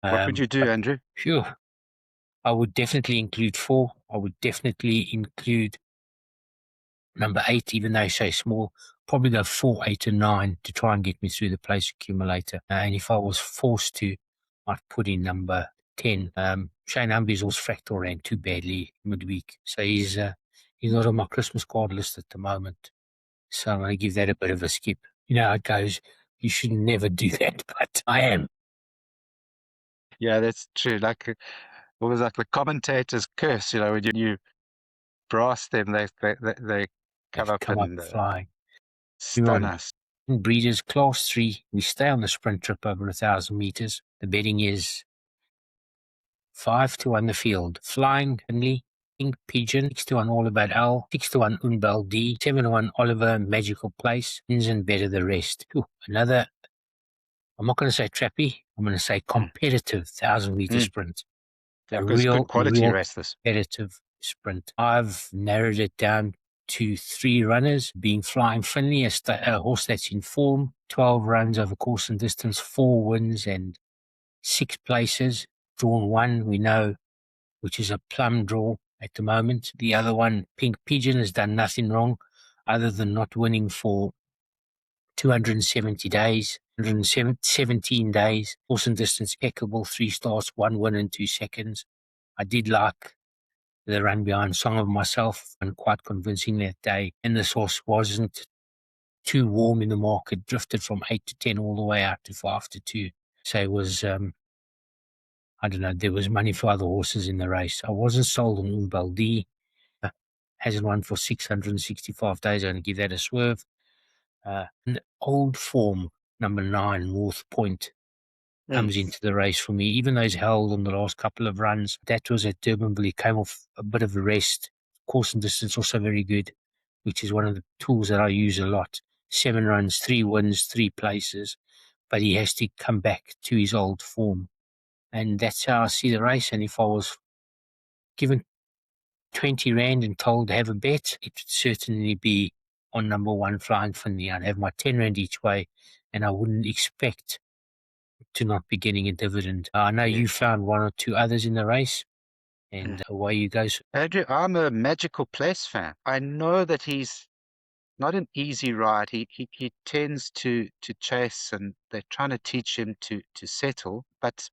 What would you do, But Andrew? sure, I would definitely include 4. I would definitely include number 8, even though so small. Probably go 4, 8, and 9 to try and get me through the place accumulator. And if I was forced to, I'd put in number 10. Shane Humby's also fractal ran too badly midweek, so he's not on my Christmas card list at the moment. So I'm going to give that a bit of a skip. You know how it goes. You should never do that, but I am. Yeah, that's true. Like what was like the commentator's curse, when you brass them, they come They've up come up and flying. We're stun on us. Breeders Class 3. We stay on the sprint trip over 1,000 meters. The betting is 5-1 the field. Flying Finley, Pink Pigeon, 6-1 All About Al, 6-1 Unbel D, 7-1 Oliver Magical Place, wins and better the rest. Ooh, another, I'm not going to say trappy, I'm going to say Mm, competitive 1,000 meter mm. sprint. Yeah, A because good real, quality real race this. competitive sprint. I've narrowed it down to 3 runners, being Flying Finley, a horse that's in form, 12 runs over course and distance, 4 wins and 6 places. Drawn 1, we know, which is a plum draw at the moment. The other one, Pink Pigeon, has done nothing wrong other than not winning for 270 days, 117 days. Course and distance impeccable, 3 starts, 1 win and 2 seconds. I did like the run behind Song of Myself and quite convincing that day. And this horse wasn't too warm in the market, drifted from 8 to 10 all the way out to 5 to 2. So it was, I don't know, there was money for other horses in the race. I wasn't sold on Umbaldi. Hasn't won for 665 days. I'm going to give that a swerve. An old form, number 9, North Point, Mm. comes into the race for me, even though he's held on the last couple of runs. That was at Durbanville. He came off a bit of a rest. Course and distance also very good, which is one of the tools that I use a lot. 7 runs, 3 wins, 3 places, but he has to come back to his old form. And that's how I see the race. And if I was given 20 Rand and told to have a bet, it would certainly be on number 1 Flying Finley. I'd have my 10 Rand each way, and I wouldn't expect to not be getting a dividend. I know Yeah. you found 1 or 2 others in the race, Mm. and away you go. Andrew, I'm a Magical Place fan. I know that he's not an easy ride. He tends to chase, and they're trying to teach him to settle. But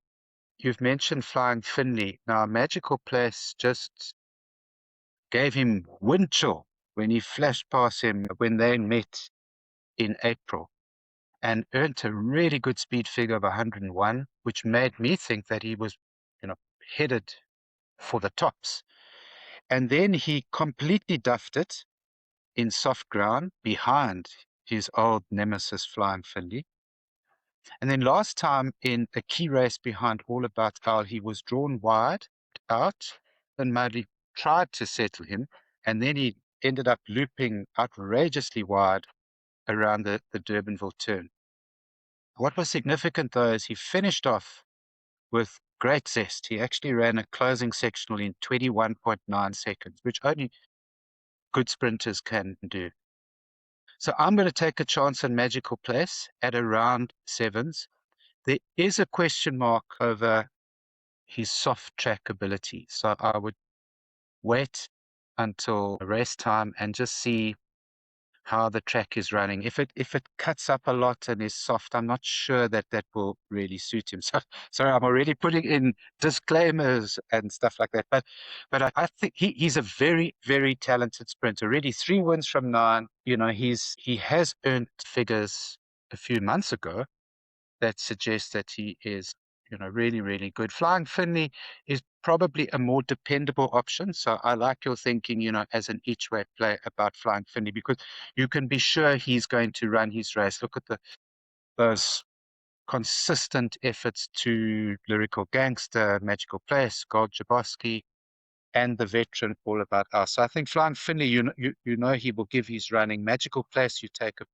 you've mentioned Flying Finley. Now, Magical Place just gave him wind chill when he flashed past him when they met in April, and earned a really good speed figure of 101, which made me think that he was, headed for the tops. And then he completely duffed it in soft ground behind his old nemesis Flying Finley. And then last time in a key race behind All About Al, he was drawn wide out, and Mudley tried to settle him, and then he ended up looping outrageously wide around the Durbanville turn. What was significant, though, is he finished off with great zest. He actually ran a closing sectional in 21.9 seconds, which only good sprinters can do. So I'm going to take a chance on Magical Place at around 7s. There is a question mark over his soft track ability. So I would wait until race time and just see how the track is running. If it cuts up a lot and is soft, I'm not sure that that will really suit him. So sorry, I'm already putting in disclaimers and stuff like that. But I think he's a very, very talented sprinter. Already 3 wins from 9. He has earned figures a few months ago that suggests that he is, really, really good. Flying Finley is probably a more dependable option. So I like your thinking, as an each way play about Flying Finley, because you can be sure he's going to run his race. Look at those consistent efforts to Lyrical Gangster, Magical Place, Gold Jaboski, and the veteran All About Us. So I think Flying Finley, you know he will give his running. Magical Place, you take a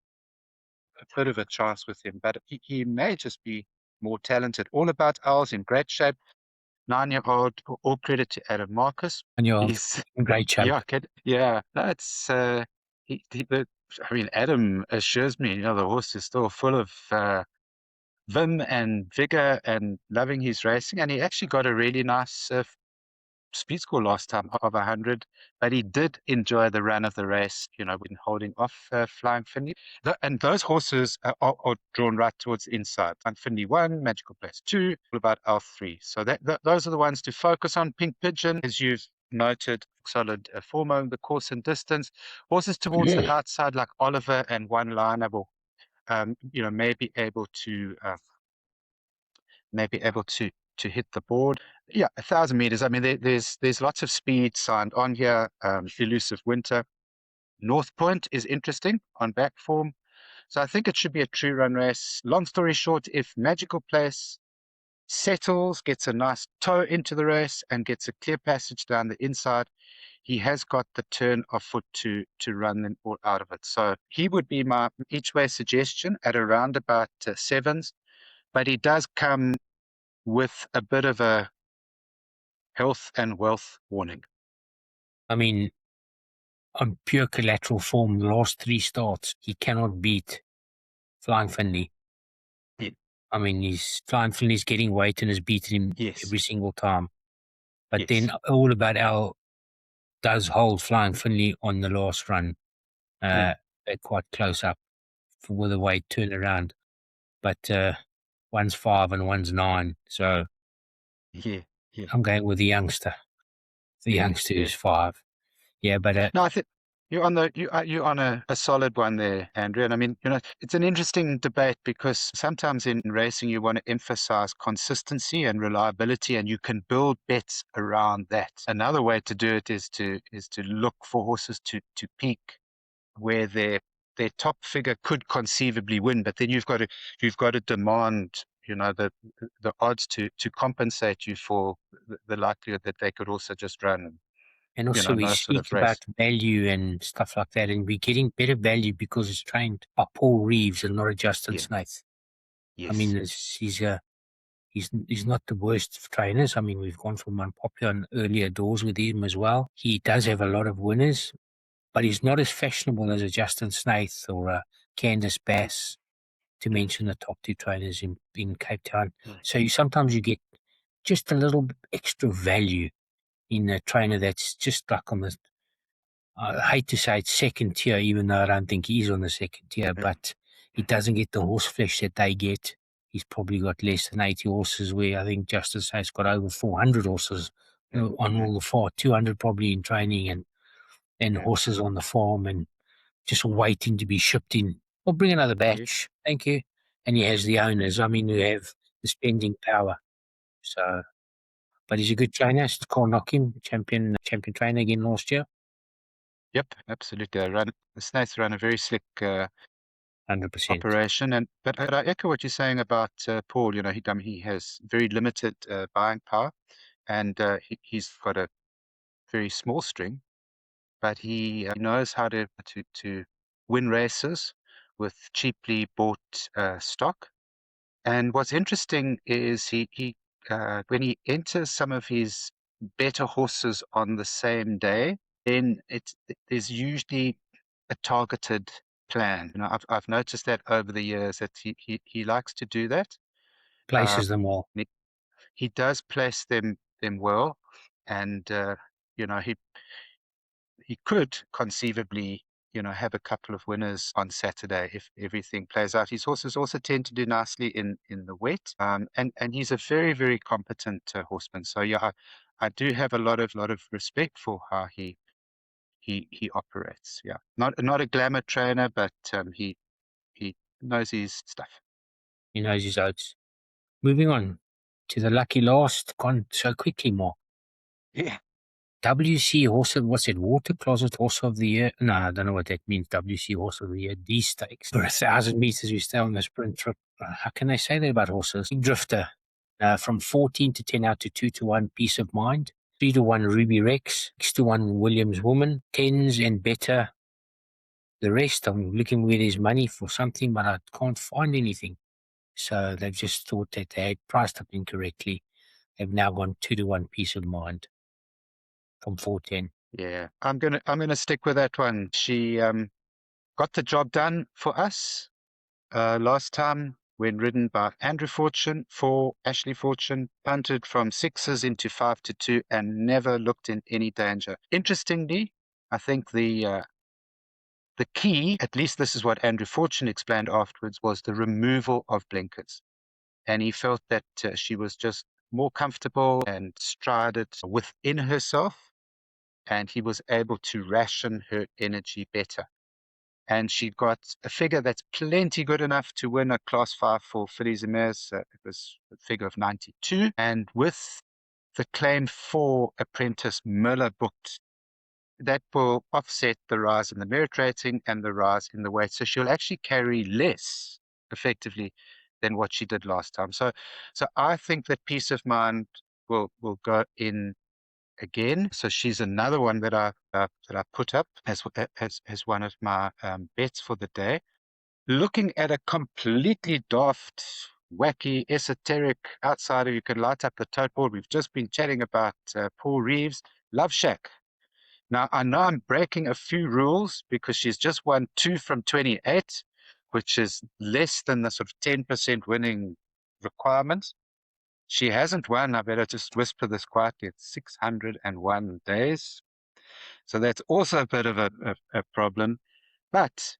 bit of a chance with him, but he may just be more talented. All About Owls in great shape. 9-year-old, all credit to Adam Marcus. And you're He's, in great shape. yeah, yeah, that's, I mean, Adam assures me, the horse is still full of vim and vigor and loving his racing. And he actually got a really nice speed score last time of 100, but he did enjoy the run of the race, when holding off Flying Finley. And those horses are drawn right towards the inside. Flying Finley 1, Magical Place 2, all about L3. So those are the ones to focus on. Pink Pigeon, as you've noted, solid form over the course and distance. Horses towards the outside, like Oliver and One Liner, will, may be able to hit the board. Yeah, 1,000 meters. I mean, there's lots of speed signed on here. Elusive Winter. North Point is interesting on back form. So I think it should be a true run race. Long story short, if Magical Place settles, gets a nice toe into the race, and gets a clear passage down the inside, he has got the turn of foot to run them all out of it. So he would be my each way suggestion at around about 7s, but he does come with a bit of a health and wealth warning. I mean, on pure collateral form, the last 3 starts, he cannot beat Flying Finley. Yeah. I mean, Flying Finley's getting weight and has beaten him Yes, every single time. But yes. then All About Al does hold Flying Finley on the last run. Mm. They're quite close up with a weight turnaround. But one's 5 and one's 9. So Yeah, yeah, I'm going with the youngster. The yeah, youngster yeah. who's 5. Yeah, but No, I think. you're on a solid one there, Andrew. And I mean, it's an interesting debate because sometimes in racing you want to emphasize consistency and reliability, and you can build bets around that. Another way to do it is to look for horses to peak where their top figure could conceivably win, but then you've got to demand, the odds to compensate you for the likelihood that they could also just run, And also we no sort speak of about race. value and stuff like that, and we're getting better value because it's trained by Paul Reeves and not a Justin Yeah. Snaith. I Yes. mean, he's not the worst of trainers. I mean, we've gone from unpopular and earlier doors with him as well. He does have a lot of winners, but he's not as fashionable as a Justin Snaith or a Candice Bass, to mention the top two trainers in Cape Town. Mm. So sometimes you get just a little bit extra value in a trainer that's just like on the, I hate to say it's second tier, even though I don't think he's on the second tier, but he doesn't get the horse flesh that they get. He's probably got less than 80 horses, where I think Justice has got over 400 horses Yeah. on Yeah. all the farm, 200 probably in training, and Yeah. horses on the farm and just waiting to be shipped in. Well, bring another Yes. batch. Thank you. And he has the owners, I mean, who have the spending power. So, but he's a good trainer. Carl Knockin, champion trainer again last year. Yep. Absolutely. The Snaiths run a very slick 100%. operation, but I echo what you're saying about Paul. I mean, he has very limited buying power, and he's got a very small string, but he knows how to win races with cheaply bought stock. And what's interesting is he when he enters some of his better horses on the same day, then there's usually a targeted plan. I've noticed that over the years that he likes to do that. Um, Places them all. he does place them well, and he could conceivably, have a couple of winners on Saturday if everything plays out. His horses also tend to do nicely in the wet, and he's a very, very competent horseman. So yeah, I do have a lot of respect for how he operates. Yeah, not a glamour trainer, but he knows his stuff. He knows his oats. Moving on to the lucky last, gone so quickly, more. Yeah, WC Horse of, what's it, Water Closet Horse of the Year? No, I don't know what that means, WC Horse of the Year. D stakes. For 1,000 meters, we stay on the sprint trip. How can they say that about horses? Big Drifter, from 14 to 10 out to 2 to 1, Peace of Mind. 3 to 1, Ruby Rex. 6 to 1, Williams Woman. 10s and better. The rest, I'm looking where there's money for something, but I can't find anything. So they've just thought that they had priced up incorrectly. They've now gone 2 to 1, Peace of Mind from 410. yeah. I'm gonna stick with that one. She got the job done for us last time when ridden by Andrew Fortune for Ashley Fortune, punted from sixes into 5-2 and never looked in any danger. Interestingly, I think the key, at least this is what Andrew Fortune explained afterwards, was the removal of blinkers. And he felt that she was just more comfortable and strided within herself, and he was able to ration her energy better. And she got a figure that's plenty good enough to win a Class 5 for fillies and mares. It was a figure of 92. And with the claim 4 apprentice Miller booked, that will offset the rise in the merit rating and the rise in the weight. So she'll actually carry less effectively than what she did last time. So I think that Peace of Mind will go in again. So she's another one that I put up as one of my bets for the day. Looking at a completely daft, wacky, esoteric outsider who can light up the tote board. We've just been chatting about Paul Reeves, Love Shack. Now I know I'm breaking a few rules because she's just won 2 from 28, which is less than the sort of 10% winning requirement. She hasn't won, I better just whisper this quietly, it's 601 days. So that's also a bit of a problem. But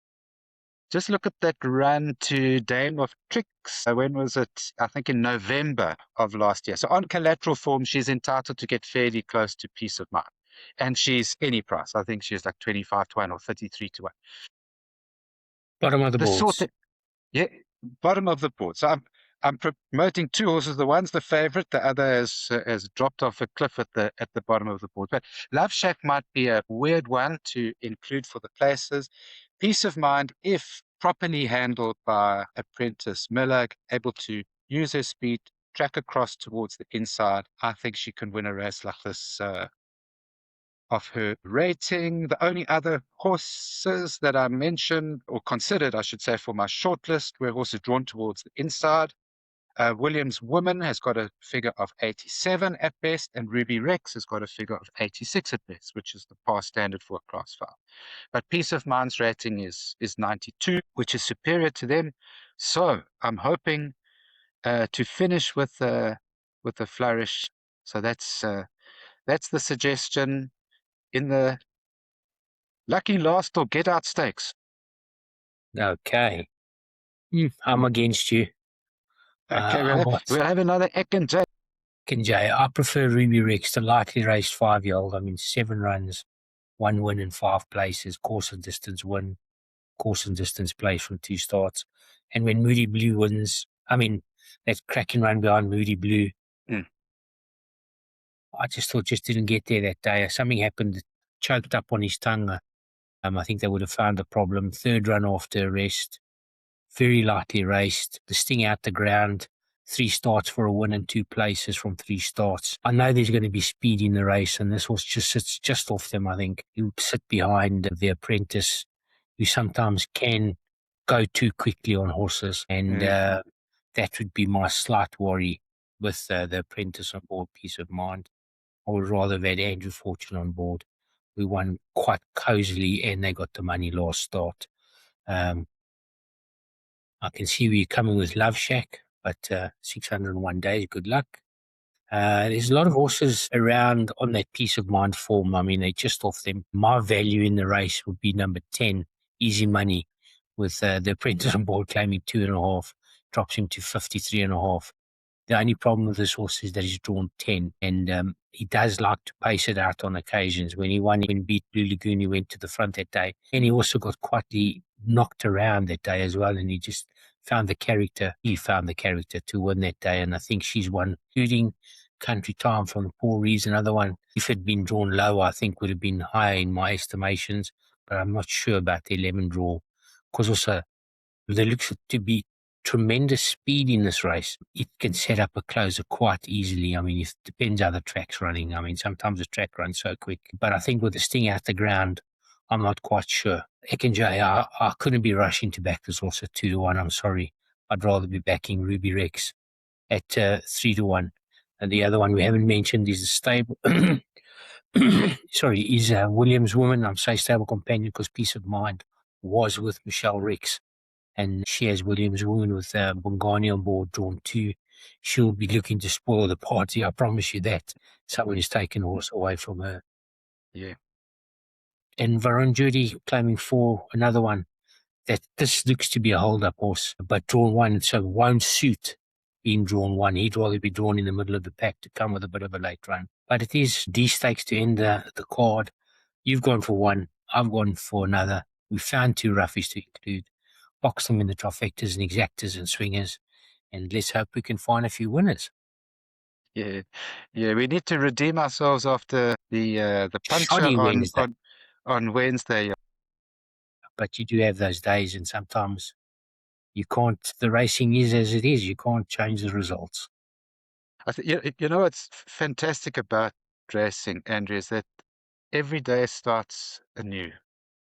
just look at that run to Dame of Tricks. When was it? I think in November of last year. So on collateral form, she's entitled to get fairly close to Peace of Mind. and she's any price. I think she's like 25-1 or 33-1. Bottom of the The sort boards. that, yeah, bottom of the board. So I'm promoting two horses. The one's the favorite, the other has dropped off a cliff at the bottom of the board. But Love Shack might be a weird one to include for the places. Peace of Mind, if properly handled by apprentice Miller, able to use her speed, track across towards the inside. I think she can win a race like this. Of her rating. The only other horses that I mentioned, or considered, I should say, for my shortlist, were horses drawn towards the inside. Williams Woman has got a figure of 87 at best, and Ruby Rex has got a figure of 86 at best, which is the past standard for a class 5. But Peace of Mind's rating is 92, which is superior to them. So I'm hoping to finish with a flourish. So that's the suggestion in the lucky last or get out stakes. Okay. I'm against you. Okay, I want we'll have another Eck and J. Kinjay. I prefer Ruby Rex, the lightly raced 5-year-old. I mean, 7 runs, 1 win in 5 places, course and distance win, course and distance place from 2 starts. And when Moody Blue wins, I mean, that cracking run behind Moody Blue, Mm, I just thought just didn't get there that day. Something happened, choked up on his tongue. I think they would have found the problem. 3rd run after arrest, very lightly raced. The sting out the ground. 3 starts for a win in 2 places from 3 starts. I know there's going to be speed in the race, and this horse just sits just off them, I think. He'll sit behind the apprentice, who sometimes can go too quickly on horses, and mm, that would be my slight worry with the apprentice on board. Peace of Mind. I would rather have had Andrew Fortune on board, who won quite cosily, and they got the money last start. Um, I can see where you're coming with Love Shack, but 601 days, good luck. There's a lot of horses around on that Peace of Mind form. I mean, they just off them. My value in the race would be number 10, Easy Money, with the apprentice on board claiming 2.5, drops him to 53.5. The only problem with this horse is that he's drawn 10, and he does like to pace it out on occasions. When he beat Blue Lagoon, he went to the front that day, and he also got quietly knocked around that day as well, and he just found the character. He found the character to win that day, and I think she's won, including Country Time from the Paul Rees. Another one, if it had been drawn low, I think would have been higher in my estimations, but I'm not sure about the 11 draw, because also there looks to be tremendous speed in this race. It can set up a closer quite easily. I mean, it depends how the track's running. I mean, sometimes the track runs so quick. But I think with the sting out the ground, I'm not quite sure. Ekinjay, I couldn't be rushing to back this horse at 2-1. I'm sorry. I'd rather be backing Ruby Rex at 3-1. And the other one we haven't mentioned is the stable. Sorry, is Williams Woman. I'm saying stable companion because Peace of Mind was with Michelle Rex, and she has Williams Woman with Bongani on board, drawn 2. She'll be looking to spoil the party. I promise you that. Someone is taking a horse away from her. yeah, And Varun Judy claiming 4, another one. That this looks to be a hold-up horse, but drawn 1, so won't suit being drawn 1. He'd rather be drawn in the middle of the pack to come with a bit of a late run. But it is D stakes to end the card. You've gone for one. I've gone for another. We found 2 roughies to include. Box them in the trifectas and exactas and swingers, and let's hope we can find a few winners. yeah, yeah. We need to redeem ourselves after the puncture Shoddy Wednesday, on Wednesday. but you do have those days, and sometimes you can't. The racing is as it is. You can't change the results. I think you know what's fantastic about racing, Andrew, is that every day starts anew.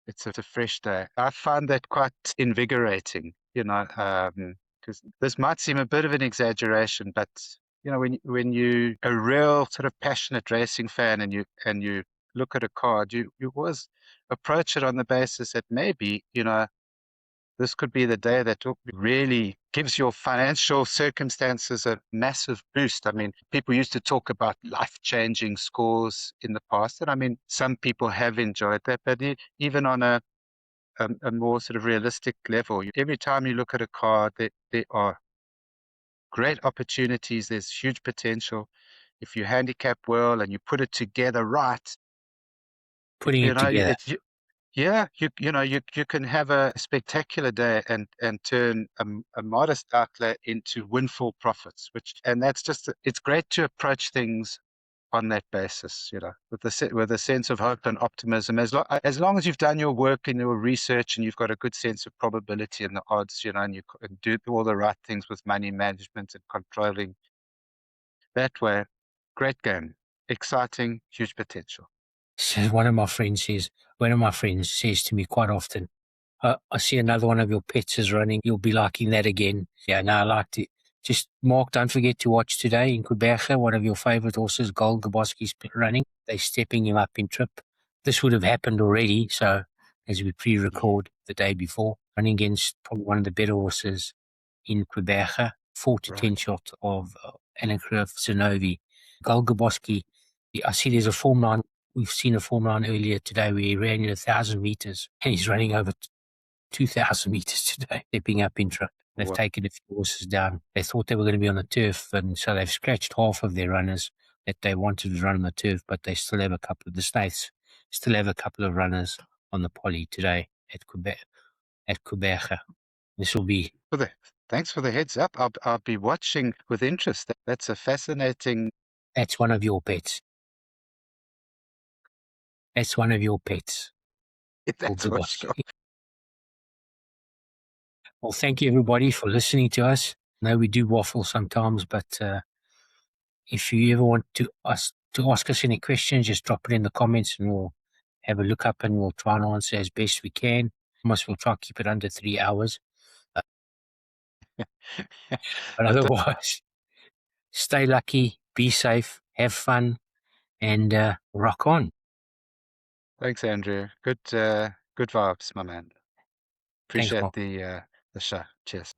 It's a fresh day. I find that quite invigorating, because this might seem a bit of an exaggeration, but when you a real sort of passionate racing fan and you look at a card, you always approach it on the basis that maybe, this could be the day that really gives your financial circumstances a massive boost. I mean, people used to talk about life-changing scores in the past, and I mean, some people have enjoyed that, but even on a more sort of realistic level, every time you look at a card, there are great opportunities. There's huge potential. If you handicap well and you put it together right, putting You it know, together. yeah, you know, you can have a spectacular day and turn a modest outlay into windfall profits, and that's just, it's great to approach things on that basis, you know, with a sense of hope and optimism. As long as you've done your work and your research and you've got a good sense of probability and the odds, you know, and you do all the right things with money management and controlling that way, great game, exciting, huge potential. So one of my friends says to me quite often, I see another one of your pets is running. You'll be liking that again. Yeah, no, I liked it. Just, Mark, don't forget to watch today in Quebec. One of your favourite horses, Gold Gaboski's running. They're stepping him up in trip. This would have happened already. So, as we Yeah, pre-record the day before, running against probably one of the better horses in Quebec, 4 to 10 right. shot of Anacreff Zenovi. Gold Gaboski, I see there's a Form 9. We've seen a Form 9 earlier today where he ran in 1,000 metres and he's running over 2,000 meters today, stepping up in truck. They've Well, taken a few horses down. They thought they were going to be on the turf, and so they've scratched half of their runners that they wanted to run on the turf, but they still have a couple of the Snaiths still have a couple of runners on the poly today at Quebec. This will be for the thanks for the heads up. I'll be watching with interest. That's a fascinating. that's one of your pets. That's one of your pets, called That's for sure. Gaboski. Well, thank you everybody for listening to us. I know we do waffle sometimes, but if you ever want to ask us any questions, just drop it in the comments and we'll have a look up and we'll try and answer as best we can. Almost we'll try to keep it under 3 hours. But But otherwise, stay lucky, be safe, have fun, and rock on. thanks, Andrew. Good vibes, my man. Thanks, Appreciate Mark. the show. Cheers.